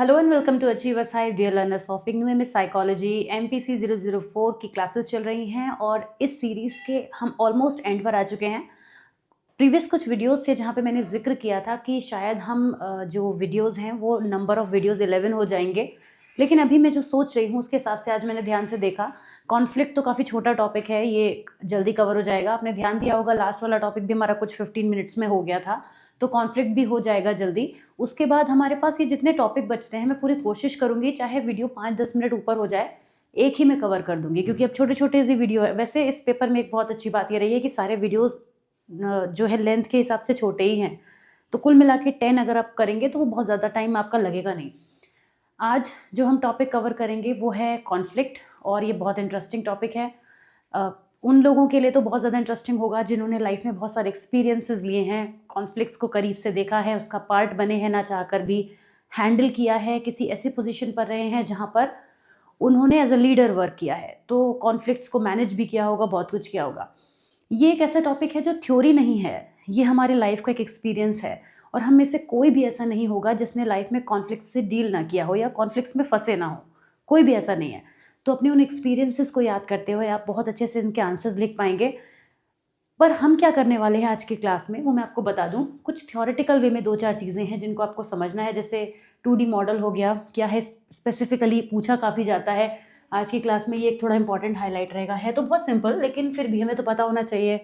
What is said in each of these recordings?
Hello and welcome to achievers hive dear learners of English में psychology MPC 004 की classes चल रही हैं और इस सीरीज़ के हम ऑलमोस्ट एंड पर आ चुके हैं। प्रीवियस कुछ वीडियोस थे जहाँ पे मैंने जिक्र किया था कि शायद हम जो वीडियोस हैं वो नंबर ऑफ़ वीडियोस 11 हो जाएंगे, लेकिन अभी मैं जो सोच रही हूँ उसके हिसाब से आज मैंने ध्यान से देखा। कॉन्फ्लिक्ट तो काफ़ी छोटा टॉपिक है, ये जल्दी कवर हो जाएगा। आपने ध्यान दिया होगा लास्ट वाला टॉपिक भी हमारा कुछ 15 मिनट्स में हो गया था, तो कॉन्फ्लिक्ट भी हो जाएगा जल्दी। उसके बाद हमारे पास ये जितने टॉपिक बचते हैं मैं पूरी कोशिश करूँगी चाहे वीडियो 5-10 मिनट ऊपर हो जाए, एक ही में कवर कर दूँगी क्योंकि अब छोटे-छोटे से वीडियो है। वैसे इस पेपर में एक बहुत अच्छी बात ये रही है कि सारे वीडियोज़ जो है लेंथ के हिसाब से छोटे ही हैं, तो कुल मिला के 10 अगर आप करेंगे तो वो बहुत ज़्यादा टाइम आपका लगेगा नहीं। आज जो हम टॉपिक कवर करेंगे वो है कॉन्फ्लिक्ट और ये बहुत इंटरेस्टिंग टॉपिक है। उन लोगों के लिए तो बहुत ज़्यादा इंटरेस्टिंग होगा जिन्होंने लाइफ में बहुत सारे एक्सपीरियंसेस लिए हैं, कॉन्फ्लिक्ट्स को करीब से देखा है, उसका पार्ट बने हैं ना चाहकर भी, हैंडल किया है, किसी ऐसी पोजीशन पर रहे हैं जहाँ पर उन्होंने एज अ लीडर वर्क किया है, तो कॉन्फ्लिक्ट्स को मैनेज भी किया होगा, बहुत कुछ किया होगा। ये एक ऐसा टॉपिक है जो थ्योरी नहीं है, ये हमारे लाइफ का एक एक्सपीरियंस है और हम में से कोई भी ऐसा नहीं होगा जिसने लाइफ में कॉन्फ्लिक्ट से डील ना किया हो या कॉन्फ्लिक्ट्स में फंसे ना हो, कोई भी ऐसा नहीं है। तो अपने उन एक्सपीरियंसेस को याद करते हुए आप बहुत अच्छे से इनके आंसर्स लिख पाएंगे। पर हम क्या करने वाले हैं आज की क्लास में वो मैं आपको बता दूं। कुछ थ्योरेटिकल वे में 2-4 चीज़ें हैं जिनको आपको समझना है, जैसे 2D मॉडल हो गया, क्या है स्पेसिफिकली पूछा काफ़ी जाता है। आज की क्लास में ये एक थोड़ा इंपॉर्टेंट हाईलाइट रहेगा, है तो बहुत सिंपल लेकिन फिर भी हमें तो पता होना चाहिए।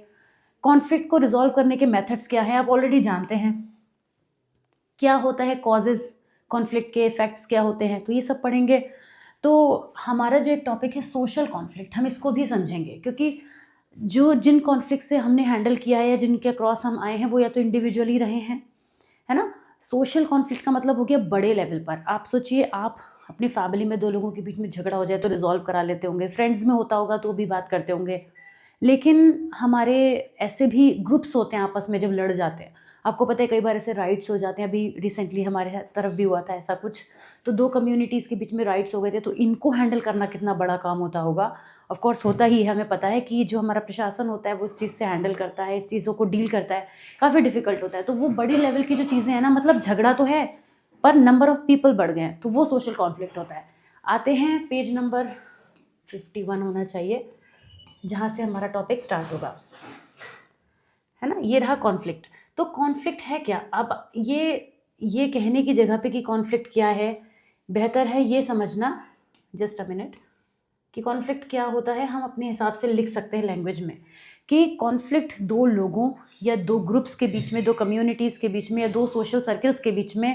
कॉन्फ्लिक्ट को रिजॉल्व करने के मेथड्स क्या हैं आप ऑलरेडी जानते हैं। क्या होता है कॉजेज, कॉन्फ्लिक्ट के इफेक्ट्स क्या होते हैं, तो ये सब पढ़ेंगे। तो हमारा जो एक टॉपिक है सोशल कॉन्फ्लिक्ट, हम इसको भी समझेंगे क्योंकि जो जिन कॉन्फ्लिक्ट से हमने हैंडल किया है या जिनके क्रॉस हम आए हैं वो या तो इंडिविजुअली रहे हैं, है ना। सोशल कॉन्फ्लिक्ट का मतलब हो गया बड़े लेवल पर। आप सोचिए, आप अपनी फैमिली में दो लोगों के बीच में झगड़ा हो जाए तो रिजॉल्व करा लेते होंगे, फ्रेंड्स में होता होगा तो भी बात करते होंगे, लेकिन हमारे ऐसे भी ग्रुप्स होते हैं आपस में जब लड़ जाते हैं। आपको पता है कई बार ऐसे राइट्स हो जाते हैं, अभी रिसेंटली हमारे तरफ भी हुआ था ऐसा कुछ, तो दो कम्युनिटीज़ के बीच में राइट्स हो गए थे, तो इनको हैंडल करना कितना बड़ा काम होता होगा। ऑफ कोर्स होता ही है, हमें पता है कि जो हमारा प्रशासन होता है वो इस चीज़ से हैंडल करता है, इस चीज़ों को डील करता है, काफ़ी डिफिकल्ट होता है। तो वो बड़ी लेवल की जो चीज़ें हैं ना, मतलब झगड़ा तो है पर नंबर ऑफ पीपल बढ़ गए हैं, तो वो सोशल कॉन्फ्लिक्ट होता है। आते हैं पेज नंबर 51 होना चाहिए जहाँ से हमारा टॉपिक स्टार्ट होगा, है ना। ये रहा कॉन्फ्लिक्ट। तो कॉन्फ्लिक्ट है क्या? अब ये कहने की जगह पे कि कॉन्फ्लिक्ट क्या है, बेहतर है ये समझना, जस्ट अ मिनट, कि कॉन्फ्लिक्ट क्या होता है हम अपने हिसाब से लिख सकते हैं लैंग्वेज में। कि कॉन्फ्लिक्ट दो लोगों या दो ग्रुप्स के बीच में, दो कम्युनिटीज़ के बीच में या दो सोशल सर्कल्स के बीच में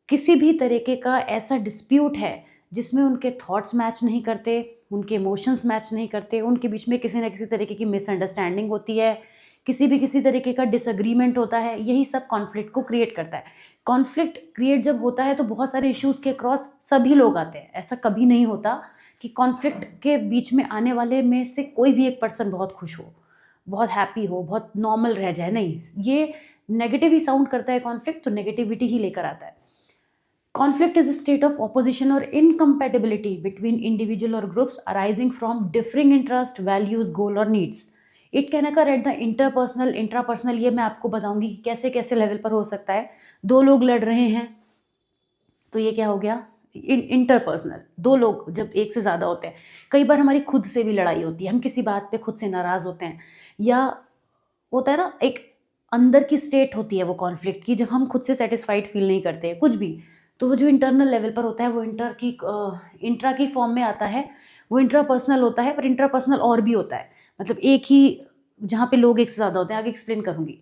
किसी भी तरीके का ऐसा डिस्प्यूट है जिसमें उनके थॉट्स मैच नहीं करते, उनके इमोशंस मैच नहीं करते, उनके बीच में किसी न किसी तरीके की मिसअंडरस्टैंडिंग होती है, किसी तरीके का डिसएग्रीमेंट होता है, यही सब कॉन्फ्लिक्ट को क्रिएट करता है। कॉन्फ्लिक्ट क्रिएट जब होता है तो बहुत सारे इश्यूज़ के क्रॉस सभी लोग आते हैं। ऐसा कभी नहीं होता कि कॉन्फ्लिक्ट के बीच में आने वाले में से कोई भी एक पर्सन बहुत खुश हो, बहुत हैप्पी हो, बहुत नॉर्मल रह जाए, नहीं। ये नेगेटिव ही साउंड करता है कॉन्फ्लिक्ट, तो नेगेटिविटी ही लेकर आता है। Conflict is a state of opposition or incompatibility between individual or groups arising from differing interest, values, goal or needs. It can occur at the interpersonal, intrapersonal, ये मैं आपको बताऊंगी कि कैसे कैसे लेवल पर हो सकता है। दो लोग लड़ रहे हैं तो ये क्या हो गया, इंटरपर्सनल। दो लोग जब एक से ज़्यादा होते हैं, कई बार हमारी खुद से भी लड़ाई होती है, हम किसी बात पे खुद से नाराज़ होते हैं, या होता है ना एक अंदर की स्टेट होती है वो कॉन्फ्लिक्ट की, जब हम खुद से सेटिस्फाइड फील नहीं करते कुछ भी, तो वो जो इंटरनल लेवल पर होता है वो इंट्रा की फॉर्म में आता है, वो इंट्रापर्सनल होता है। पर इंट्रापर्सनल और भी होता है, मतलब एक ही जहाँ पे लोग एक से ज़्यादा होते हैं, आगे एक्सप्लेन करूँगी।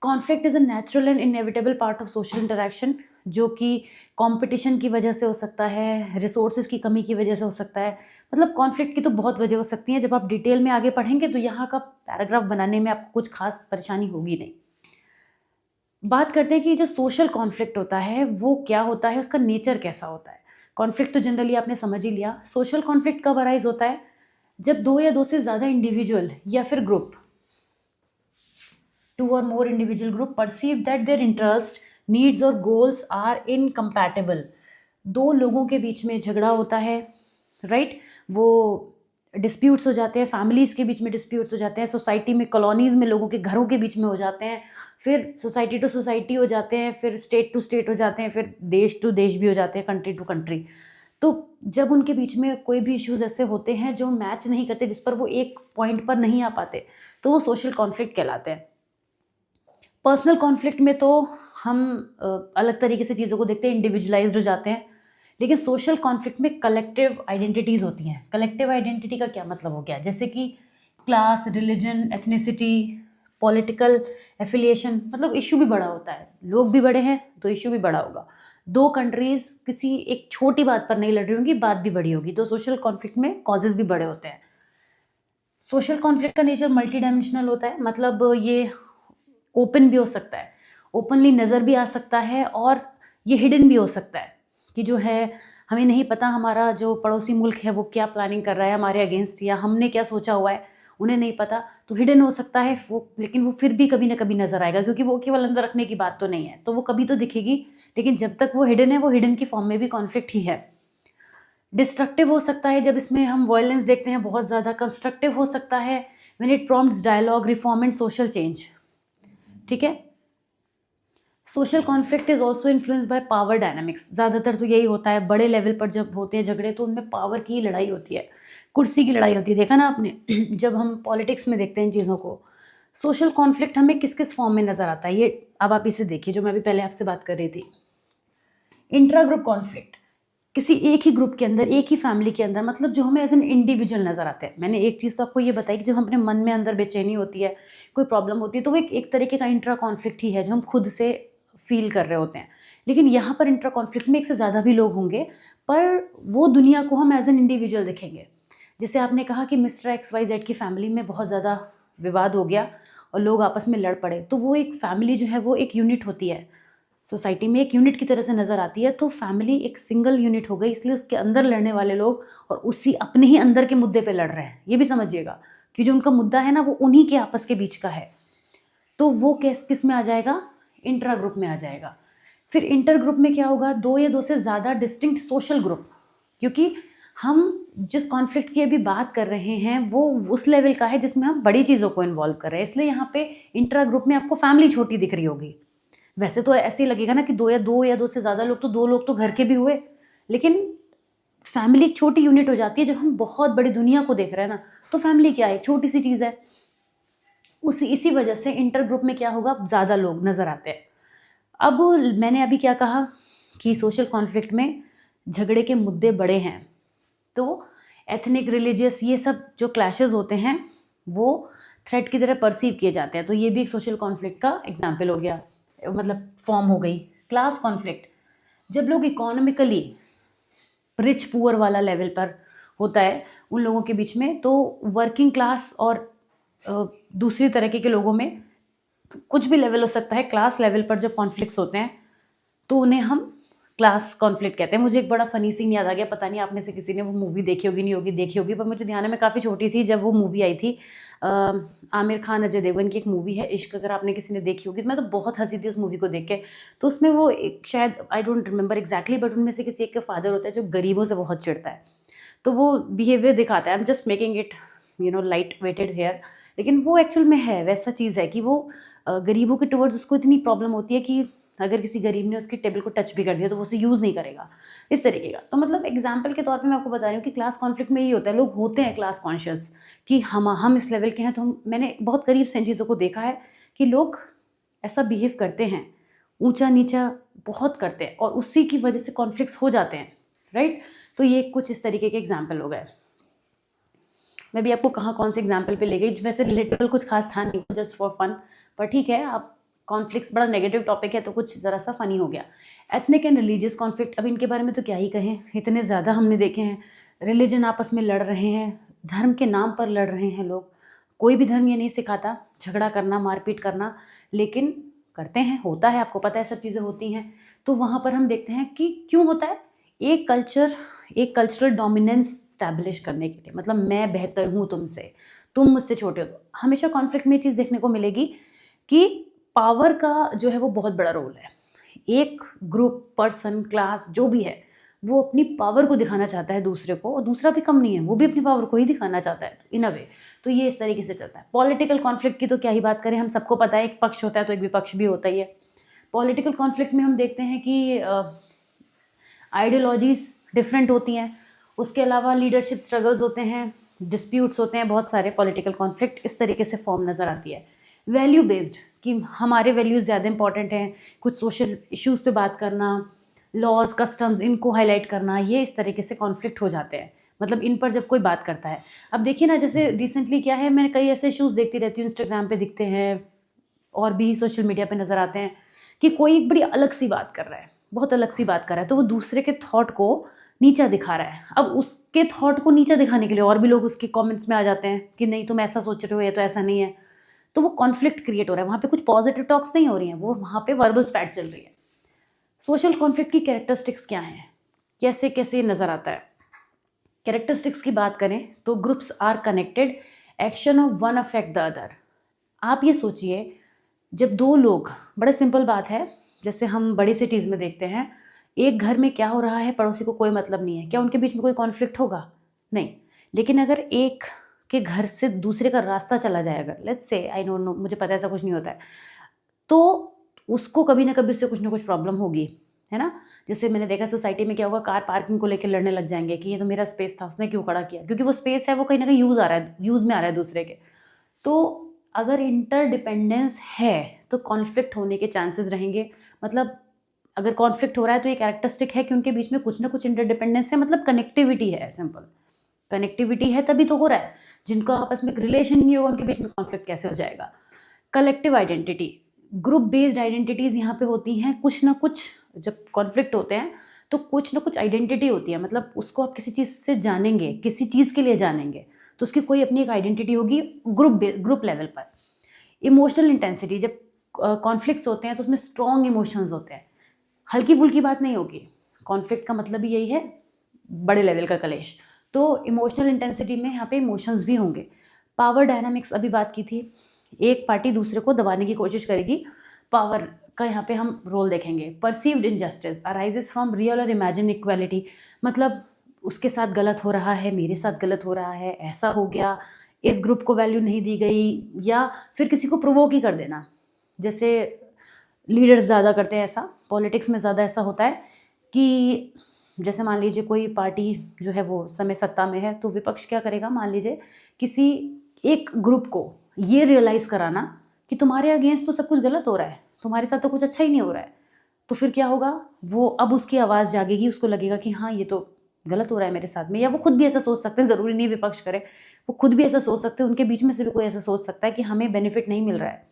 Conflict is a natural and inevitable part of social interaction, जो कि कंपटीशन की वजह से हो सकता है, रिसोर्सेज की कमी की वजह से हो सकता है। मतलब कॉन्फ्लिक्ट की तो बहुत वजह हो सकती हैं, जब आप डिटेल में आगे पढ़ेंगे तो यहाँ का पैराग्राफ बनाने में आपको कुछ खास परेशानी होगी नहीं। बात करते हैं कि जो सोशल कॉन्फ्लिक्ट होता है वो क्या होता है, उसका नेचर कैसा होता है। कॉन्फ्लिक्ट तो जनरली आपने समझ ही लिया। सोशल कॉन्फ्लिक्ट कब अराइज होता है? जब दो या दो से ज़्यादा इंडिविजुअल या फिर ग्रुप, टू और more individual group perceive that their interest, needs और गोल्स आर इनकम्पैटिबल। दो लोगों के बीच में झगड़ा होता है, राइट। वो डिस्प्यूट्स हो जाते हैं, फैमिलीज़ के बीच में डिस्प्यूट्स हो जाते हैं, सोसाइटी में, कॉलोनीज़ में लोगों के घरों के बीच में हो जाते हैं, फिर सोसाइटी टू सोसाइटी हो जाते हैं, फिर स्टेट टू स्टेट हो जाते हैं, फिर देश टू देश भी हो जाते हैं, कंट्री टू कंट्री। तो जब उनके बीच में कोई भी इश्यूज़ ऐसे होते हैं जो मैच नहीं करते, जिस पर वो एक पॉइंट पर नहीं आ पाते, तो वो सोशल कॉन्फ्लिक्ट कहलाते हैं। पर्सनल कॉन्फ्लिक्ट में तो हम अलग तरीके से चीज़ों को देखते हैं, इंडिविजुअलाइज्ड हो जाते हैं। लेकिन सोशल कॉन्फ्लिक्ट में कलेक्टिव आइडेंटिटीज़ होती हैं। कलेक्टिव आइडेंटिटी का क्या मतलब हो गया? जैसे कि class, religion, ethnicity, political affiliation, मतलब इश्यू भी बड़ा होता है। लोग भी बड़े हैं तो इश्यू भी बड़ा होगा। 2 कंट्रीज़ किसी एक छोटी बात पर नहीं लड़ रही होंगी, बात भी बड़ी होगी, तो सोशल कॉन्फ्लिक्ट में कॉजेज़ भी बड़े होते हैं। सोशल कॉन्फ्लिक्ट का नेचर मल्टी डायमेंशनल होता है, मतलब ये ओपन भी हो सकता है, ओपनली नज़र भी आ सकता है, और ये हिडन भी हो सकता है कि जो है हमें नहीं पता हमारा जो पड़ोसी मुल्क है वो क्या प्लानिंग कर रहा है हमारे अगेंस्ट, या हमने क्या सोचा हुआ है उन्हें नहीं पता, तो हिडन हो सकता है वो, लेकिन वो फिर भी कभी ना कभी नज़र आएगा, क्योंकि वो केवल अंदर रखने की बात तो नहीं है, तो वो कभी तो दिखेगी। लेकिन जब तक वो हिडन है, वो हिडन की फॉर्म में भी कॉन्फ्लिक्ट ही है। डिस्ट्रक्टिव हो सकता है जब इसमें हम वायलेंस देखते हैं बहुत ज़्यादा। कंस्ट्रक्टिव हो सकता है when it prompts dialogue, reform and social change. ठीक है। Social conflict is also influence by power dynamics. ज़्यादातर तो यही होता है, बड़े लेवल पर जब होते हैं झगड़े तो उनमें पावर की लड़ाई होती है, कुर्सी की लड़ाई होती है। देखा ना आपने जब हम पॉलिटिक्स में देखते हैं इन चीज़ों को। सोशल कॉन्फ्लिक्ट हमें किस किस फॉर्म में नज़र आता है, ये अब आप इसे देखिए, जो मैं अभी पहले आपसे बात कर रही थी। इंट्रा ग्रुप कॉन्फ्लिक्ट, किसी एक ही ग्रुप के अंदर, एक ही फैमिली के अंदर, मतलब जो हमें एज एन इंडिविजुअल नज़र आते हैं। मैंने एक चीज़ तो आपको ये बताई कि जब हम अपने मन में अंदर बेचैनी होती है, कोई प्रॉब्लम होती है, तो वो एक तरीके का इंट्रा कॉन्फ्लिक्ट ही है जो हम खुद से फील कर रहे होते हैं। लेकिन यहाँ पर इंट्रा कॉन्फ्लिक्ट में एक से ज़्यादा भी लोग होंगे, पर वो दुनिया को हम एज एन इंडिविजुअल देखेंगे। जैसे आपने कहा कि मिस्टर XYZ की फैमिली में बहुत ज़्यादा विवाद हो गया और लोग आपस में लड़ पड़े, तो वो एक फैमिली जो है वो एक यूनिट होती है, सोसाइटी में एक यूनिट की तरह से नज़र आती है। तो फैमिली एक सिंगल यूनिट हो गई, इसलिए उसके अंदर लड़ने वाले लोग और उसी अपने ही अंदर के मुद्दे पे लड़ रहे हैं, ये भी समझिएगा कि जो उनका मुद्दा है ना वो उन्हीं के आपस के बीच का है। तो वो केस किस में आ जाएगा? इंट्रा ग्रुप में आ जाएगा। फिर इंटर ग्रुप में क्या होगा? 2 या 2 से ज़्यादा डिस्टिंक्ट सोशल ग्रुप, क्योंकि हम जिस कॉन्फ्लिक्ट की अभी बात कर रहे हैं वो उस लेवल का है जिसमें हम बड़ी चीज़ों को इन्वॉल्व कर रहे हैं, इसलिए यहाँ पे इंट्रा ग्रुप में आपको फैमिली छोटी दिख रही होगी। वैसे तो ऐसे ही लगेगा ना कि 2 से ज़्यादा लोग, तो 2 लोग तो घर के भी हुए, लेकिन फैमिली एक छोटी यूनिट हो जाती है। जब हम बहुत बड़ी दुनिया को देख रहे हैं ना, तो फैमिली क्या है? छोटी सी चीज़ है। इसी वजह से इंटर ग्रुप में क्या होगा? ज़्यादा लोग नज़र आते हैं। अब मैंने अभी क्या कहा कि सोशल कॉन्फ्लिक्ट में झगड़े के मुद्दे बड़े हैं, तो एथनिक, रिलीजियस, ये सब जो क्लैशेस होते हैं वो थ्रेट की तरह परसीव किए जाते हैं, तो ये भी एक सोशल कॉन्फ्लिक्ट का एग्जाम्पल हो गया, मतलब फॉर्म हो गई। क्लास कॉन्फ्लिक्ट, जब लोग इकोनॉमिकली रिच पुअर वाला लेवल पर होता है उन लोगों के बीच में, तो वर्किंग क्लास और दूसरी तरीके के लोगों में कुछ भी लेवल हो सकता है, क्लास लेवल पर जब कॉन्फ्लिक्ट्स होते हैं तो उन्हें हम क्लास कॉन्फ्लिक्ट कहते हैं। मुझे एक बड़ा फ़नी सीन याद आ गया, पता नहीं आप में से किसी ने वो मूवी देखी होगी, नहीं होगी, देखी होगी, पर मुझे ध्यान है, मैं काफ़ी छोटी थी जब वो मूवी आई थी। आमिर खान, अजय देवगन की एक मूवी है इश्क, अगर आपने किसी ने देखी होगी, तो मैं तो बहुत हंसी थी उस मूवी को देख के। तो उसमें वो एक, शायद I don't remember exactly, but उनमें से किसी एक का फादर होता है जो गरीबों से बहुत चिढ़ता है, तो वो बिहेवियर दिखाता है। I am just making it light weighted here, लेकिन वो एक्चुअल में है वैसा चीज़ है कि वो गरीबों के टुवर्ड्स उसको इतनी प्रॉब्लम होती है कि अगर किसी गरीब ने उसकी टेबल को टच भी कर दिया तो वो उसे यूज़ नहीं करेगा, इस तरीके का। तो मतलब एग्जाम्पल के तौर पे मैं आपको बता रही हूँ कि क्लास कॉन्फ्लिक्ट में यही होता है, लोग होते हैं क्लास कॉन्शियस कि हम इस लेवल के हैं, तो मैंने बहुत करीब से इन चीज़ों को देखा है कि लोग ऐसा बिहेव करते हैं, ऊंचा नीचा बहुत करते हैं, और उसी की वजह से कॉन्फ्लिक्ट्स हो जाते हैं, राइट। तो ये कुछ इस तरीके के एग्जाम्पल हो गए। मैं भी आपको कहाँ कौन से एग्जाम्पल पे ले गई, वैसे रिलेटेबल कुछ खास था नहीं, जस्ट फॉर फन, पर ठीक है। आप कॉन्फ्लिक्ट्स बड़ा नेगेटिव टॉपिक है तो कुछ ज़रा सा फ़नी हो गया। एथनिक एंड रिलीजियस कॉन्फ्लिक्ट, अब इनके बारे में तो क्या ही कहें, इतने ज़्यादा हमने देखे हैं। रिलीजन आपस में लड़ रहे हैं, धर्म के नाम पर लड़ रहे हैं लोग। कोई भी धर्म ये नहीं सिखाता झगड़ा करना, मारपीट करना, लेकिन करते हैं, होता है, आपको पता है सब चीज़ें होती हैं। तो वहाँ पर हम देखते हैं कि क्यों होता है। एक कल्चरल डोमिनेंस स्टैब्लिश करने के लिए, मतलब मैं बेहतर हूँ तुमसे, तुम मुझसे छोटे हो। हमेशा कॉन्फ्लिक्ट में ये चीज़ देखने को मिलेगी कि पावर का जो है वो बहुत बड़ा रोल है। एक ग्रुप, पर्सन, क्लास जो भी है, वो अपनी पावर को दिखाना चाहता है दूसरे को, और दूसरा भी कम नहीं है, वो भी अपनी पावर को ही दिखाना चाहता है इन अ वे। तो ये इस तरीके से चलता है। पॉलिटिकल कॉन्फ्लिक्ट की तो क्या ही बात करें, हम सबको पता है एक पक्ष होता है तो एक विपक्ष भी होता ही है। पॉलिटिकल कॉन्फ्लिक्ट में हम देखते हैं कि आइडियोलॉजीज डिफरेंट होती हैं, उसके अलावा लीडरशिप स्ट्रगल्स होते हैं, डिस्प्यूट्स होते हैं, बहुत सारे पॉलिटिकल कॉन्फ्लिक्ट इस तरीके से फॉर्म नज़र आती है। वैल्यू बेस्ड, कि हमारे वैल्यूज़ ज़्यादा इंपॉर्टेंट हैं, कुछ सोशल इश्यूज़ पे बात करना, लॉज कस्टम्स इनको हाईलाइट करना, ये इस तरीके से कॉन्फ्लिक्ट हो जाते हैं, मतलब इन पर जब कोई बात करता है। अब देखिए ना, जैसे रिसेंटली क्या है, मैं कई ऐसे इश्यूज़ देखती रहती हूँ, इंस्टाग्राम पे दिखते हैं और भी सोशल मीडिया पे नज़र आते हैं कि कोई एक बड़ी अलग सी बात कर रहा है, बहुत अलग सी बात कर रहा है, तो वो दूसरे के थॉट को नीचा दिखा रहा है। अब उसके थॉट को नीचा दिखाने के लिए और भी लोग उसके कमेंट्स में आ जाते हैं कि नहीं तुम ऐसा सोच रहे हो, ये तो ऐसा नहीं है। तो वो कॉन्फ्लिक्ट क्रिएट हो रहा है, वहाँ पे कुछ पॉजिटिव टॉक्स नहीं हो रही हैं, वो वहाँ पे वर्बल स्पैट चल रही है। सोशल कॉन्फ्लिक्ट की कैरेक्टरिस्टिक्स क्या हैं, कैसे कैसे नज़र आता है? कैरेक्टरिस्टिक्स की बात करें तो groups are connected, action of one affect the other. आप ये सोचिए, जब दो लोग, बड़ा सिंपल बात है, जैसे हम बड़ी सिटीज़ में देखते हैं, एक घर में क्या हो रहा है पड़ोसी को कोई मतलब नहीं है, क्या उनके बीच में कोई कॉन्फ्लिक्ट होगा? नहीं। लेकिन अगर एक के घर से दूसरे का रास्ता चला जाए, अगर let's say, I don't know, मुझे पता है ऐसा कुछ नहीं होता है, तो उसको कभी ना कभी उससे कुछ ना कुछ प्रॉब्लम होगी, है ना? जैसे मैंने देखा सोसाइटी में क्या होगा, कार पार्किंग को लेकर लड़ने लग जाएंगे कि ये तो मेरा स्पेस था, उसने क्यों खड़ा किया, क्योंकि वो स्पेस है वो कहीं ना कहीं यूज़ में आ रहा है दूसरे के। तो अगर इंटरडिपेंडेंस है तो कॉन्फ्लिक्ट होने के चांसेस रहेंगे। मतलब अगर कॉन्फ्लिक्ट हो रहा है तो ये कैरेक्टरिस्टिक है कि उनके बीच में कुछ ना कुछ इंटरडिपेंडेंस है, मतलब कनेक्टिविटी है, सिंपल कनेक्टिविटी है तभी तो हो रहा है। जिनको आपस में रिलेशन नहीं होगा उनके बीच में कॉन्फ्लिक्ट कैसे हो जाएगा? Collective identity, group based identities यहाँ पे होती हैं, कुछ ना कुछ जब कॉन्फ्लिक्ट होते हैं तो कुछ ना कुछ आइडेंटिटी होती है, मतलब उसको आप किसी चीज़ से जानेंगे, किसी चीज़ के लिए जानेंगे तो उसकी कोई अपनी एक आइडेंटिटी होगी ग्रुप लेवल पर। इमोशनल इंटेंसिटी, जब कॉन्फ्लिक्ट्स होते हैं तो उसमें स्ट्रॉन्ग इमोशंस होते हैं, हल्की फुल्की बात नहीं होगी। कॉन्फ्लिक्ट का मतलब ही यही है, बड़े लेवल का कलेश। तो इमोशनल इंटेंसिटी में यहाँ पे इमोशंस भी होंगे। पावर डायनामिक्स अभी बात की थी, एक पार्टी दूसरे को दबाने की कोशिश करेगी, पावर का यहाँ पे हम रोल देखेंगे। Perceived injustice arises from real और इमेजिन इक्वालिटी, मतलब उसके साथ गलत हो रहा है, मेरे साथ गलत हो रहा है, ऐसा हो गया, इस ग्रुप को वैल्यू नहीं दी गई, या फिर किसी को प्रोवोक ही कर देना। जैसे लीडर्स ज़्यादा करते हैं ऐसा, पॉलिटिक्स में ज़्यादा ऐसा होता है कि जैसे मान लीजिए कोई पार्टी जो है वो समय सत्ता में है, तो विपक्ष क्या करेगा, मान लीजिए किसी एक ग्रुप को ये रियलाइज़ कराना कि तुम्हारे अगेंस्ट तो सब कुछ गलत हो रहा है, तुम्हारे साथ तो कुछ अच्छा ही नहीं हो रहा है। तो फिर क्या होगा, वो अब उसकी आवाज़ जागेगी, उसको लगेगा कि हाँ ये तो गलत हो रहा है मेरे साथ में। या वो खुद भी ऐसा सोच सकते हैं, ज़रूरी नहीं विपक्ष करे, वो खुद भी ऐसा सोच सकते हैं, उनके बीच में से भी कोई ऐसा सोच सकता है कि हमें बेनिफिट नहीं मिल रहा है।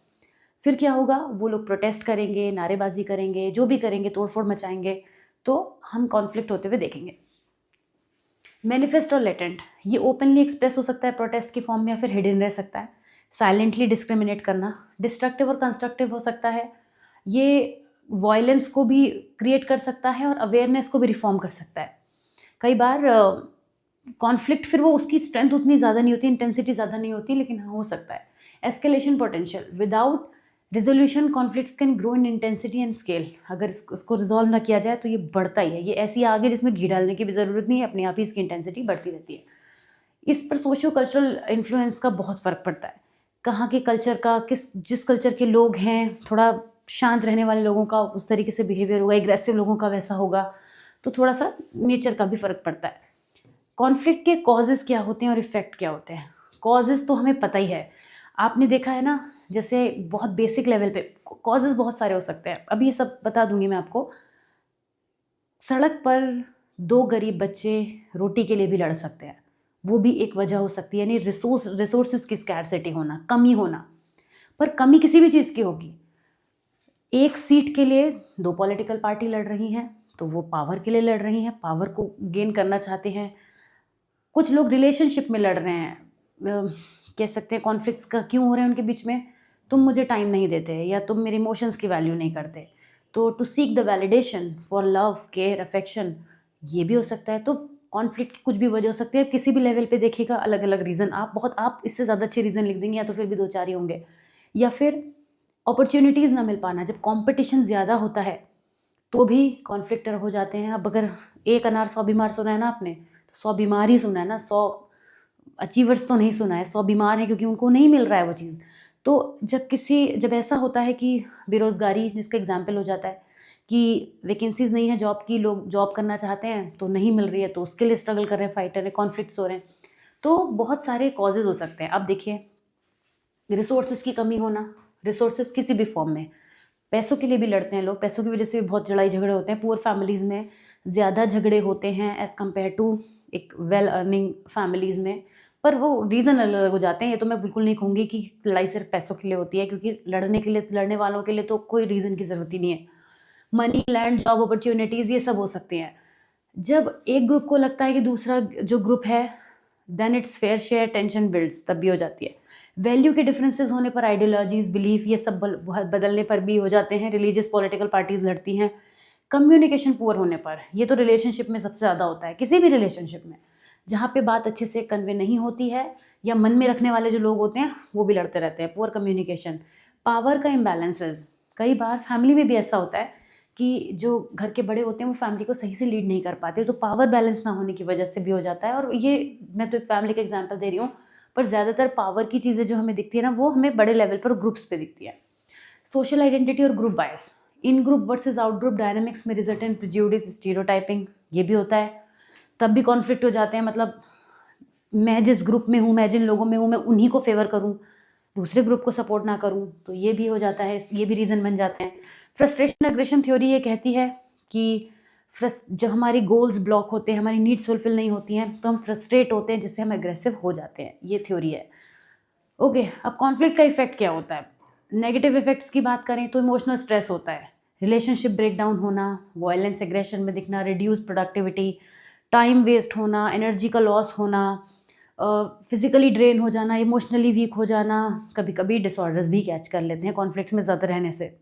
फिर क्या होगा, वो लोग प्रोटेस्ट करेंगे, नारेबाजी करेंगे, जो भी करेंगे, तोड़फोड़ मचाएंगे, तो हम कॉन्फ्लिक्ट होते हुए देखेंगे। मैनिफेस्ट और लेटेंट, ये ओपनली एक्सप्रेस हो सकता है प्रोटेस्ट की फॉर्म में, या फिर हिडन रह सकता है। साइलेंटली डिस्क्रिमिनेट करना, डिस्ट्रक्टिव और कंस्ट्रक्टिव हो सकता है, ये वायलेंस को भी क्रिएट कर सकता है और अवेयरनेस को भी रिफॉर्म कर सकता है। कई बार कॉन्फ्लिक्ट फिर वो उसकी स्ट्रेंथ उतनी ज़्यादा नहीं होती, इंटेंसिटी ज़्यादा नहीं होती, लेकिन हाँ हो सकता है। Escalation potential, without resolution conflicts can grow in intensity and scale, अगर उसको रिजॉल्व ना किया जाए तो ये बढ़ता ही है, ये ऐसी आग है जिसमें घी डालने की भी ज़रूरत नहीं है, अपने आप ही इसकी इंटेंसिटी बढ़ती रहती है। इस पर सोशो कल्चरल इन्फ्लुएंस का बहुत फ़र्क पड़ता है, कहाँ के कल्चर का, जिस कल्चर के लोग हैं, थोड़ा शांत रहने वाले लोगों का उस तरीके से बिहेवियर होगा, एग्रेसिव लोगों का वैसा होगा, तो थोड़ा सा नेचर का भी फ़र्क पड़ता है। कॉन्फ्लिक्ट के कॉजेज़ क्या होते हैं और इफ़ेक्ट क्या होते हैं? कॉजेज़ तो हमें पता ही है, आपने देखा है ना, जैसे बहुत बेसिक लेवल पे कॉजेज़ बहुत सारे हो सकते हैं, अभी ये सब बता दूंगी मैं आपको। सड़क पर दो गरीब बच्चे रोटी के लिए भी लड़ सकते हैं, वो भी एक वजह हो सकती है, यानी रिसोर्सेज की स्कैरसिटी होना, कमी होना। पर कमी किसी भी चीज़ की होगी, एक सीट के लिए दो पॉलिटिकल पार्टी लड़ रही हैं, तो वो पावर के लिए लड़ रही हैं, पावर को गेन करना चाहते हैं। कुछ लोग रिलेशनशिप में लड़ रहे हैं, कह सकते हैं कॉन्फ्लिक्ट्स का क्यों हो रहे हैं उनके बीच में, तुम मुझे टाइम नहीं देते या तुम मेरे इमोशंस की वैल्यू नहीं करते, तो to seek the validation for love care affection, ये भी हो सकता है। तो कॉन्फ्लिक्ट की कुछ भी वजह हो सकती है, किसी भी लेवल पे देखिएगा अलग अलग रीज़न, आप इससे ज़्यादा अच्छे रीज़न लिख देंगे, या तो फिर भी दो चार ही होंगे। या फिर अपॉर्चुनिटीज़ ना मिल पाना, जब कंपटीशन ज़्यादा होता है तो भी कॉन्फ्लिक्ट हो जाते हैं। अब अगर एक अनार 100 बीमार सुना है ना आपने, तो 100 बीमार ही सुना है ना, 100 अचीवर्स तो नहीं सुना है, 100 बीमार हैं क्योंकि उनको नहीं मिल रहा है वो चीज़। तो जब ऐसा होता है कि बेरोज़गारी जिसका एग्ज़ाम्पल हो जाता है कि वैकेंसीज़ नहीं है जॉब की, लोग जॉब करना चाहते हैं तो नहीं मिल रही है, तो उसके लिए स्ट्रगल कर रहे हैं, फाइट कर रहे हैं, कॉन्फ्लिक्ट्स हो रहे हैं। तो बहुत सारे कॉजेज़ हो सकते हैं। अब देखिए, रिसोर्सेज़ की कमी होना, रिसोर्सेज़ किसी भी फॉर्म में, पैसों के लिए भी लड़ते हैं लोग, पैसों की वजह से भी बहुत लड़ाई झगड़े होते हैं। पुअर फैमिलीज़ में ज़्यादा झगड़े होते हैं एज़ कम्पेयर टू एक वेल अर्निंग फैमिलीज़ में, पर वो रीज़न अलग अलग हो जाते हैं। ये तो मैं बिल्कुल नहीं कहूँगी कि लड़ाई सिर्फ पैसों के लिए होती है, क्योंकि लड़ने वालों के लिए तो कोई रीज़न की ज़रूरत ही नहीं है। मनी, लैंड, जॉब अपॉर्च्युनिटीज़ ये सब हो सकती हैं। जब एक ग्रुप को लगता है कि दूसरा जो ग्रुप है, then it's fair share, tension builds, तब भी हो जाती है। वैल्यू के डिफरेंसेस होने पर, आइडियोलॉजीज, बिलीफ, ये सब बदलने पर भी हो जाते हैं। रिलीजियस पॉलिटिकल पार्टीज लड़ती हैं। कम्युनिकेशन पुअर होने पर, ये तो रिलेशनशिप में सबसे ज़्यादा होता है, किसी भी रिलेशनशिप में जहाँ पे बात अच्छे से कन्वे नहीं होती है, या मन में रखने वाले जो लोग होते हैं वो भी लड़ते रहते हैं। पुअर कम्युनिकेशन, पावर का इम्बैलेंसेस, कई बार फैमिली में भी ऐसा होता है कि जो घर के बड़े होते हैं वो फैमिली को सही से लीड नहीं कर पाते, तो पावर बैलेंस ना होने की वजह से भी हो जाता है। और ये मैं तो एक फैमिली का एग्जांपल दे रही हूँ, पर ज़्यादातर पावर की चीज़ें जो हमें दिखती है ना, वो हमें बड़े लेवल पर ग्रुप्स पे दिखती है। सोशल आइडेंटिटी और group bias, in group versus out group dynamics में रिजल्ट इन प्रेजुडिस, स्टीरियोटाइपिंग, ये भी होता है। तब भी कॉन्फ्लिक्ट हो जाते हैं। मतलब मैं जिस ग्रुप में हूँ, मैं जिन लोगों में हूँ, मैं उन्हीं को फेवर करूँ, दूसरे ग्रुप को सपोर्ट ना करूँ, तो ये भी हो जाता है, ये भी रीज़न बन जाते हैं। फ्रस्ट्रेशन एग्रेशन थ्योरी ये कहती है कि जब हमारी गोल्स ब्लॉक होते हैं, हमारी नीड्स फुलफिल नहीं होती हैं, तो हम फ्रस्ट्रेट होते हैं, जिससे हम एग्रेसिव हो जाते हैं। ये थ्योरी है। ओके, अब कॉन्फ्लिक्ट का इफेक्ट क्या होता है? नेगेटिव इफेक्ट्स की बात करें तो इमोशनल स्ट्रेस होता है, रिलेशनशिप ब्रेकडाउन होना, वायलेंस एग्रेशन में दिखना, रिड्यूस प्रोडक्टिविटी, टाइम वेस्ट होना, एनर्जी का लॉस होना, फिजिकली ड्रेन हो जाना, इमोशनली वीक हो जाना, कभी कभी डिसऑर्डर्स भी कैच कर लेते हैं कॉन्फ्लिक्ट्स में ज़्यादा रहने से।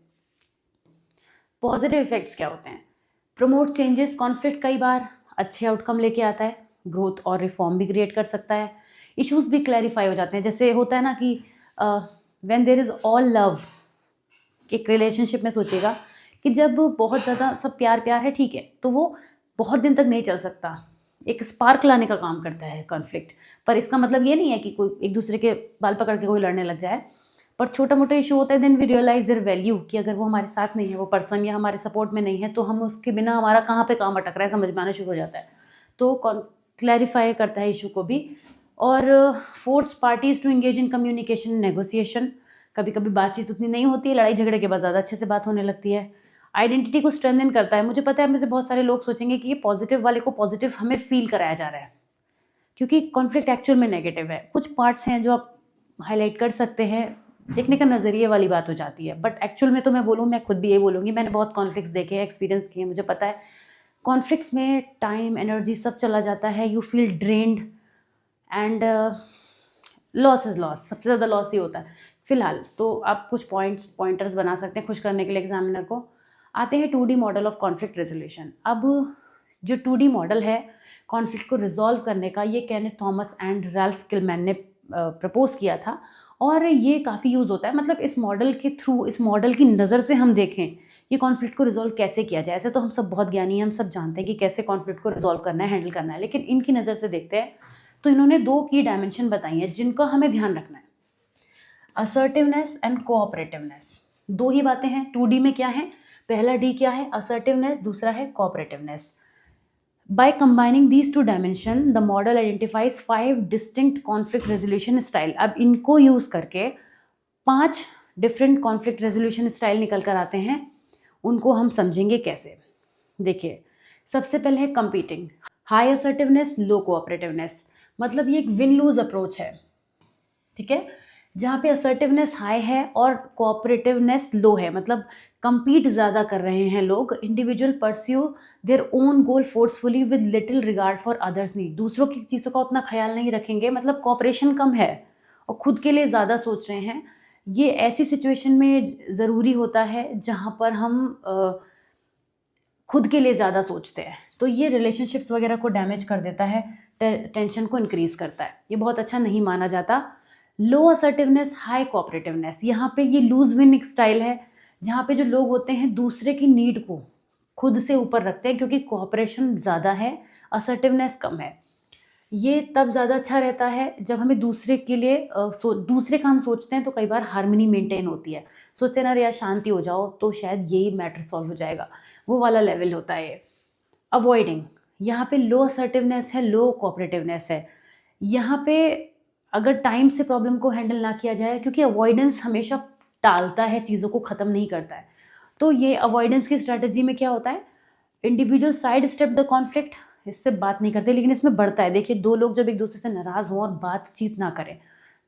पॉजिटिव इफेक्ट्स क्या होते हैं? प्रमोट चेंजेस, कॉन्फ्लिक्ट कई बार अच्छे आउटकम लेके आता है, ग्रोथ और रिफॉर्म भी क्रिएट कर सकता है, इश्यूज भी क्लैरिफाई हो जाते हैं। जैसे होता है ना कि when there is all love, एक रिलेशनशिप में सोचिएगा कि जब बहुत ज़्यादा सब प्यार प्यार है, ठीक है, तो वो बहुत दिन तक नहीं चल सकता, एक स्पार्क लाने का काम करता है कॉन्फ्लिक्ट। पर इसका मतलब ये नहीं है कि कोई एक दूसरे के बाल पकड़ के कोई लड़ने लग जाए, पर छोटा मोटा इशू होता है, then we realise their value, कि अगर वो हमारे साथ नहीं है, वो पर्सन, या हमारे सपोर्ट में नहीं है, तो हम उसके बिना हमारा कहाँ पे काम अटक रहा है समझ में आना शुरू हो जाता है। तो क्लैरिफाई करता है इशू को भी। और force parties to engage in communication, negotiation, कभी कभी बातचीत उतनी नहीं होती है, लड़ाई झगड़े के बाद ज़्यादा अच्छे से बात होने लगती है। आइडेंटिटी को स्ट्रेंथन करता है। मुझे पता है, में से बहुत सारे लोग सोचेंगे कि ये पॉजिटिव वाले को पॉजिटिव हमें फील कराया जा रहा है, क्योंकि कॉन्फ्लिक्ट एक्चुअल में नेगेटिव है। कुछ पार्ट्स हैं जो आप हाईलाइट कर सकते हैं, देखने का नज़रिए वाली बात हो जाती है, बट एक्चुअल में तो मैं बोलूँ, मैं खुद भी ये बोलूँगी, मैंने बहुत कॉन्फ्लिक्ट्स देखे हैं, एक्सपीरियंस किए हैं, मुझे पता है कॉन्फ्लिक्ट्स में टाइम, एनर्जी सब चला जाता है, you feel drained, and loss is loss, सबसे ज़्यादा लॉस ही होता है। फिलहाल तो आप कुछ पॉइंटर्स बना सकते हैं खुश करने के लिए एग्जामिनर को। आते हैं 2D model of conflict resolution. अब जो 2D मॉडल है कॉन्फ्लिक्ट को रिजॉल्व करने का, ये Kenneth Thomas and Ralph Kilmann ने प्रपोज किया था, और ये काफ़ी यूज़ होता है। मतलब इस मॉडल के थ्रू, इस मॉडल की नज़र से हम देखें ये कॉन्फ्लिक्ट को रिजॉल्व कैसे किया जाए। ऐसे तो हम सब बहुत ज्ञानी हैं, हम सब जानते हैं कि कैसे कॉन्फ्लिक्ट को रिजॉल्व करना है, हैंडल करना है, लेकिन इनकी नज़र से देखते हैं तो इन्होंने 2 की डायमेंशन बताई हैं जिनका हमें ध्यान रखना है, असर्टिवनेस एंड कोऑपरेटिवनेस। 2 ही बातें हैं 2D में। क्या है? पहला D क्या है? असर्टिवनेस, दूसरा है cooperativeness. By combining these 2 dimension, the model identifies 5 distinct conflict resolution style. अब इनको यूज करके 5 डिफरेंट कॉन्फ्लिक्ट रेजोल्यूशन स्टाइल निकल कर आते हैं। उनको हम समझेंगे कैसे। देखिए, सबसे पहले है कंपीटिंग, हाई असर्टिवनेस, लो कोऑपरेटिवनेस। मतलब ये एक विन लूज अप्रोच है, ठीक है, जहाँ पे असर्टिवनेस हाई है और कोऑपरेटिवनेस लो है। मतलब compete ज़्यादा कर रहे हैं लोग। Individual pursue their own goal forcefully with little regard for others need, दूसरों की चीज़ों का उतना ख्याल नहीं रखेंगे। मतलब कॉपरेशन कम है और खुद के लिए ज़्यादा सोच रहे हैं। ये ऐसी सिचुएशन में ज़रूरी होता है जहाँ पर हम खुद के लिए ज़्यादा सोचते हैं, तो ये रिलेशनशिप्स वगैरह को डैमेज कर देता है, टेंशन को इंक्रीज़ करता है, ये बहुत अच्छा नहीं माना जाता। लो असर्टिवनेस, हाई कोऑपरेटिवनेस, यहाँ पे ये लूज विन स्टाइल है, जहाँ पे जो लोग होते हैं दूसरे की नीड को खुद से ऊपर रखते हैं, क्योंकि कोऑपरेशन ज़्यादा है, असर्टिवनेस कम है। ये तब ज़्यादा अच्छा रहता है जब हमें दूसरे के लिए दूसरे का हम सोचते हैं तो कई बार हार्मनी मेंटेन होती है। सोचते हैं ना, अरे यार शांति हो जाओ तो शायद यही मैटर सॉल्व हो जाएगा, वो वाला लेवल होता है ये। अवॉइडिंग, यहाँ पे लो असर्टिवनेस है, लो कोऑपरेटिवनेस है। यहाँ पे अगर टाइम से प्रॉब्लम को हैंडल ना किया जाए, क्योंकि अवॉइडेंस हमेशा टालता है, चीज़ों को ख़त्म नहीं करता है। तो ये अवॉइडेंस की स्ट्रैटेजी में क्या होता है, individual side step the conflict, इससे बात नहीं करते, लेकिन इसमें बढ़ता है। देखिए, दो लोग जब एक दूसरे से नाराज़ हों और बातचीत ना करें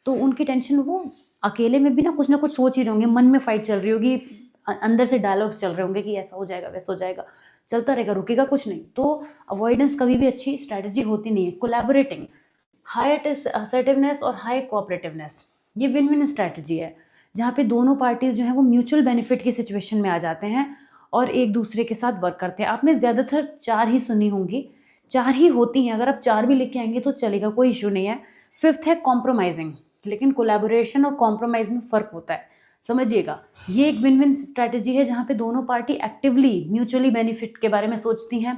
तो उनकी टेंशन, वो अकेले में भी ना कुछ सोच ही रहे होंगे, मन में फाइट चल रही होगी, अंदर से डायलॉग्स चल रहे होंगे कि ऐसा हो जाएगा, वैसा हो जाएगा, चलता रहेगा, रुकेगा कुछ नहीं। तो अवॉइडेंस कभी भी अच्छी स्ट्रैटेजी होती नहीं है। कोलैबोरेटिंग, हाई असर्टिवनेस और हाई कोऑपरेटिवनेस, ये विन विन स्ट्रैटेजी है, जहाँ पे दोनों पार्टीज जो है वो म्यूचुअल बेनिफिट की सिचुएशन में आ जाते हैं और एक दूसरे के साथ वर्क करते हैं। आपने ज़्यादातर 4 ही सुनी होंगी, 4 ही होती हैं, अगर आप 4 भी लेके आएंगे तो चलेगा, कोई इशू नहीं है। 5th है कॉम्प्रोमाइजिंग, लेकिन कोलैबोरेशन और कॉम्प्रोमाइज में फ़र्क होता है, समझिएगा। ये एक विन विन स्ट्रैटेजी है जहाँ पे दोनों पार्टी एक्टिवली म्यूचुअली बेनिफिट के बारे में सोचती हैं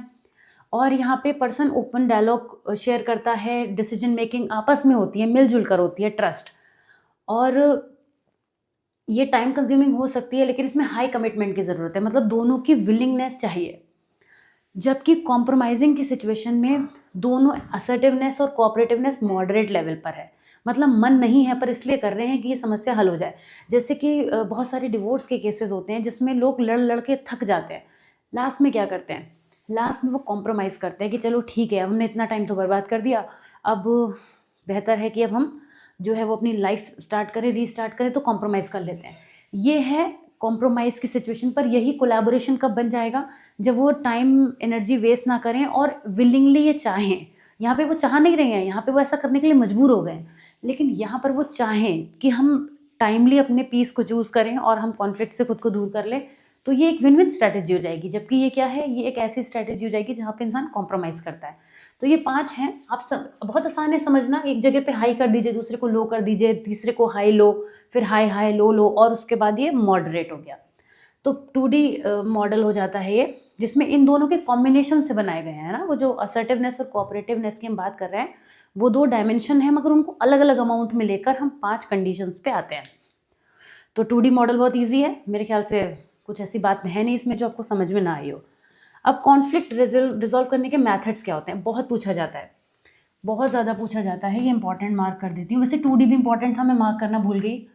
और यहाँ पे पर्सन ओपन डायलॉग शेयर करता है, डिसीजन मेकिंग आपस में होती है, मिलजुल कर होती है, ट्रस्ट। और ये टाइम कंज्यूमिंग हो सकती है, लेकिन इसमें हाई कमिटमेंट की ज़रूरत है, मतलब दोनों की विलिंगनेस चाहिए। जबकि कॉम्प्रोमाइजिंग की सिचुएशन में दोनों असर्टिवनेस और कोऑपरेटिवनेस मॉडरेट लेवल पर है, मतलब मन नहीं है पर इसलिए कर रहे हैं कि ये समस्या हल हो जाए। जैसे कि बहुत सारे डिवोर्स के केसेस होते हैं जिसमें लोग लड़ लड़ के थक जाते हैं, लास्ट में क्या करते हैं, लास्ट में वो कॉम्प्रोमाइज़ करते हैं कि चलो ठीक है, हमने इतना टाइम तो बर्बाद कर दिया, अब बेहतर है कि अब हम जो है वो अपनी लाइफ स्टार्ट करें, रीस्टार्ट करें, तो कॉम्प्रोमाइज़ कर लेते हैं। ये है कॉम्प्रोमाइज़ की सिचुएशन पर। यही कोलैबोरेशन कब बन जाएगा, जब वो टाइम एनर्जी वेस्ट ना करें और विलिंगली ये चाहें। यहाँ पे वो चाह नहीं रहे हैं, यहाँ पे वो ऐसा करने के लिए मजबूर हो गए हैं, लेकिन यहाँ पर वो चाहें कि हम टाइमली अपने पीस को चूज़ करें और हम कॉन्फ्लिक्ट से खुद को दूर कर लें, तो ये एक विन विन स्ट्रैटेजी हो जाएगी। जबकि ये क्या है, ये एक ऐसी स्ट्रैटेजी हो जाएगी जहाँ पे इंसान कॉम्प्रोमाइज़ करता है। तो ये 5 हैं, आप सब बहुत आसान है समझना। एक जगह पे हाई कर दीजिए, दूसरे को लो कर दीजिए, तीसरे को हाई लो, फिर हाई हाई लो लो, और उसके बाद ये मॉडरेट हो गया। तो 2D मॉडल हो जाता है ये, जिसमें इन दोनों के कॉम्बिनेशन से बनाए गए हैं ना। वो जो असर्टिवनेस और कोऑपरेटिवनेस की हम बात कर रहे हैं, वो 2 डायमेंशन है, मगर उनको अलग अलग अमाउंट में लेकर हम 5 कंडीशंस पे आते हैं। तो 2D मॉडल बहुत ईजी है, मेरे ख्याल से कुछ ऐसी बात है नहीं इसमें जो आपको समझ में ना आई हो। अब कॉन्फ्लिक्ट रिजॉल्व करने के मेथड्स क्या होते हैं, बहुत पूछा जाता है, बहुत ज़्यादा पूछा जाता है। ये इंपॉर्टेंट मार्क कर देती हूँ। वैसे 2D भी इंपॉर्टेंट था, मैं मार्क करना भूल गई,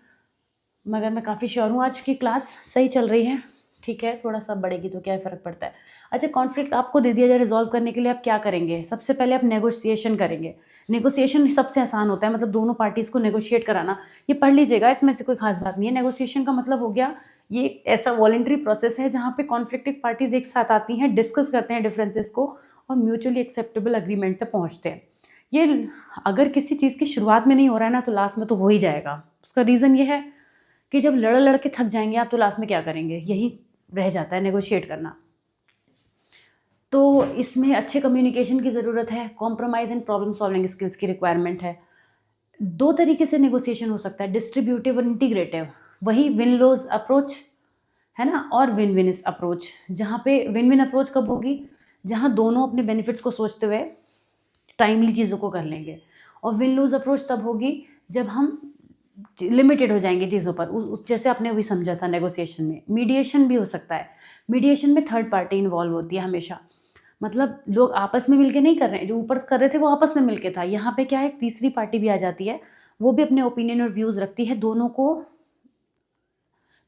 मगर मैं काफ़ी श्योर हूँ आज की क्लास सही चल रही है। ठीक है, थोड़ा सा बढ़ेगी तो क्या फ़र्क पड़ता है। अच्छा, कॉन्फ्लिक्ट आपको दे दिया जाए, रिजॉल्व करने के लिए आप क्या करेंगे, सबसे पहले आप नेगोशिएशन करेंगे। नेगोशिएशन सबसे आसान होता है, मतलब दोनों पार्टीज़ को नेगोशिएट कराना। ये पढ़ लीजिएगा, इसमें से कोई खास बात नहीं है। नेगोशिएशन का मतलब हो गया, ये एक ऐसा वॉलंटरी प्रोसेस है जहाँ पे कॉन्फ्लिक्टिंग पार्टीज एक साथ आती हैं, डिस्कस करते हैं डिफरेंसेस को और म्यूचुअली एक्सेप्टेबल अग्रीमेंट पे पहुँचते हैं। ये अगर किसी चीज़ की शुरुआत में नहीं हो रहा है ना, तो लास्ट में तो हो ही जाएगा। उसका रीज़न ये है कि जब लड़ लड़ के थक जाएंगे आप, तो लास्ट में क्या करेंगे, यही रह जाता है, नेगोशिएट करना। तो इसमें अच्छे कम्युनिकेशन की ज़रूरत है, compromise and problem solving skills की रिक्वायरमेंट है। 2 तरीके से नेगोशिएशन हो सकता है, डिस्ट्रीब्यूटिव और इंटीग्रेटिव। वही विन लोज अप्रोच है ना, और विन विन अप्रोच। जहाँ पे विन विन अप्रोच कब होगी, जहाँ दोनों अपने बेनिफिट्स को सोचते हुए टाइमली चीज़ों को कर लेंगे। और विन लूज अप्रोच तब होगी जब हम लिमिटेड हो जाएंगे चीज़ों पर, उस जैसे आपने अभी समझा था नेगोशिएशन में। मीडिएशन भी हो सकता है, मीडिएशन में थर्ड पार्टी इन्वॉल्व होती है हमेशा, मतलब लोग आपस में मिलके नहीं कर रहे हैं, जो ऊपर कर रहे थे वो आपस में मिलके था। यहाँ पे क्या है, एक तीसरी पार्टी भी आ जाती है, वो भी अपने ओपिनियन और व्यूज़ रखती है, दोनों को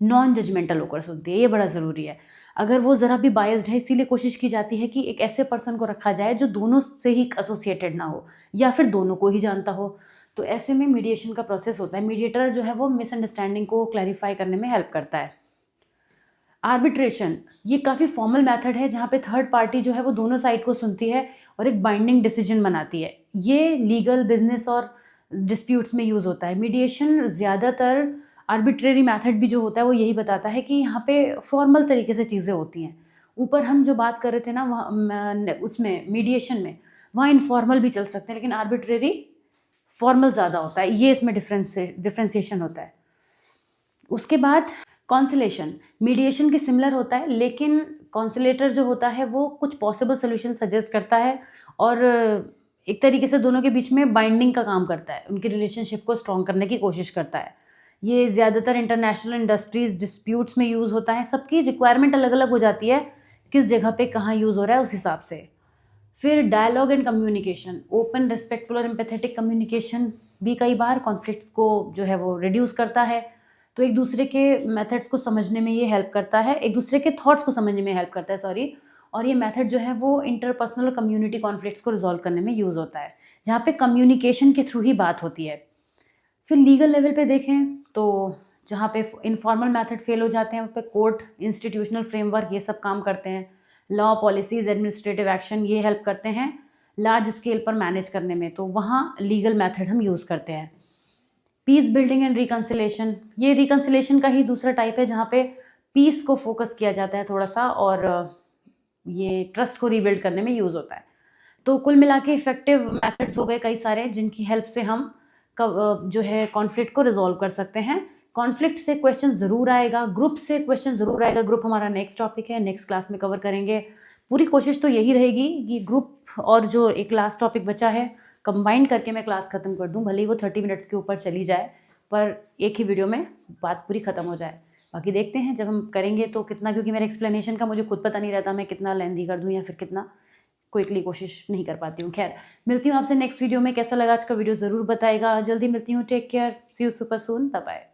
नॉन जजमेंटल होकर सुनती है। ये बड़ा ज़रूरी है। अगर वो ज़रा भी बायस्ड है, इसीलिए कोशिश की जाती है कि एक ऐसे पर्सन को रखा जाए जो दोनों से ही एसोसिएटेड ना हो या फिर दोनों को ही जानता हो। तो ऐसे में मीडिएशन का प्रोसेस होता है। मीडिएटर जो है वो मिसअंडरस्टैंडिंग को क्लैरिफाई करने में हेल्प करता है। आर्बिट्रेशन, ये काफ़ी फॉर्मल मेथड है जहाँ पे थर्ड पार्टी जो है वो दोनों साइड को सुनती है और एक बाइंडिंग डिसीजन बनाती है। ये लीगल, बिजनेस और डिस्प्यूट्स में यूज़ होता है। मीडिएशन ज़्यादातर आर्बिट्रेरी मेथड भी जो होता है वो यही बताता है कि यहाँ पे फॉर्मल तरीके से चीज़ें होती हैं। ऊपर हम जो बात कर रहे थे ना, वहाँ उसमें मीडिएशन में वहाँ इनफॉर्मल भी चल सकते हैं, लेकिन आर्बिट्रेरी फॉर्मल ज़्यादा होता है। ये इसमें डिफ्रेंसिएशन होता है। उसके बाद कॉन्सिलेशन, मीडिएशन के सिमिलर होता है, लेकिन कॉन्सिलेटर जो होता है वो कुछ पॉसिबल सोल्यूशन सजेस्ट करता है और एक तरीके से दोनों के बीच में बाइंडिंग का काम करता है, उनकी रिलेशनशिप को स्ट्रॉन्ग करने की कोशिश करता है। ये ज़्यादातर इंटरनेशनल इंडस्ट्रीज़ डिस्प्यूट्स में यूज़ होता है। सबकी रिक्वायरमेंट अलग अलग हो जाती है, किस जगह पे कहाँ यूज़ हो रहा है उस हिसाब से। फिर dialogue and communication, open respectful और एम्पैथेटिक कम्युनिकेशन भी कई बार कॉन्फ्लिक्ट्स को जो है वो रिड्यूस करता है। तो एक दूसरे के मेथड्स को समझने में ये हेल्प करता है, एक दूसरे के थॉट्स को समझने में हेल्प करता है, सॉरी। और ये मेथड जो है वो इंटरपर्सनल और कम्युनिटी कॉन्फ्लिक्ट्स को रिजॉल्व करने में यूज़ होता है, जहाँ पे कम्युनिकेशन के थ्रू ही बात होती है। फिर लीगल लेवल पे देखें तो जहाँ पे इनफॉर्मल मेथड फेल हो जाते हैं वहाँ पे कोर्ट, इंस्टीट्यूशनल फ्रेमवर्क ये सब काम करते हैं। लॉ, पॉलिसीज़, एडमिनिस्ट्रेटिव एक्शन ये हेल्प करते हैं लार्ज स्केल पर मैनेज करने में, तो वहाँ लीगल मेथड हम यूज़ करते हैं। पीस बिल्डिंग एंड रिकन्सिलेशन, ये रिकन्सिलेशन का ही दूसरा टाइप है जहाँ पे पीस को फोकस किया जाता है थोड़ा सा, और ये ट्रस्ट को रीबिल्ड करने में यूज़ होता है। तो कुल मिला के इफेक्टिव मेथड्स हो गए कई सारे जिनकी हेल्प से हम जो है कॉन्फ्लिक्ट को रिजॉल्व कर सकते हैं। कॉन्फ्लिक्ट से क्वेश्चन ज़रूर आएगा, ग्रुप से क्वेश्चन ज़रूर आएगा। ग्रुप हमारा नेक्स्ट टॉपिक है, नेक्स्ट क्लास में कवर करेंगे। पूरी कोशिश तो यही रहेगी कि ग्रुप और जो एक लास्ट टॉपिक बचा है कंबाइन करके मैं क्लास ख़त्म कर दूं, भले ही वो 30 मिनट्स के ऊपर चली जाए, पर एक ही वीडियो में बात पूरी ख़त्म हो जाए। बाकी देखते हैं जब हम करेंगे तो कितना, क्योंकि मेरे एक्सप्लेनेशन का मुझे खुद पता नहीं रहता मैं कितना लेंदी कर दूँ या फिर कितना क्विकली कोशिश नहीं कर पाती हूँ। खैर, मिलती हूँ आपसे नेक्स्ट वीडियो में। कैसा लगा आज का वीडियो ज़रूर बताएगा। जल्दी मिलती हूँ। Take care, see you super soon, bye bye.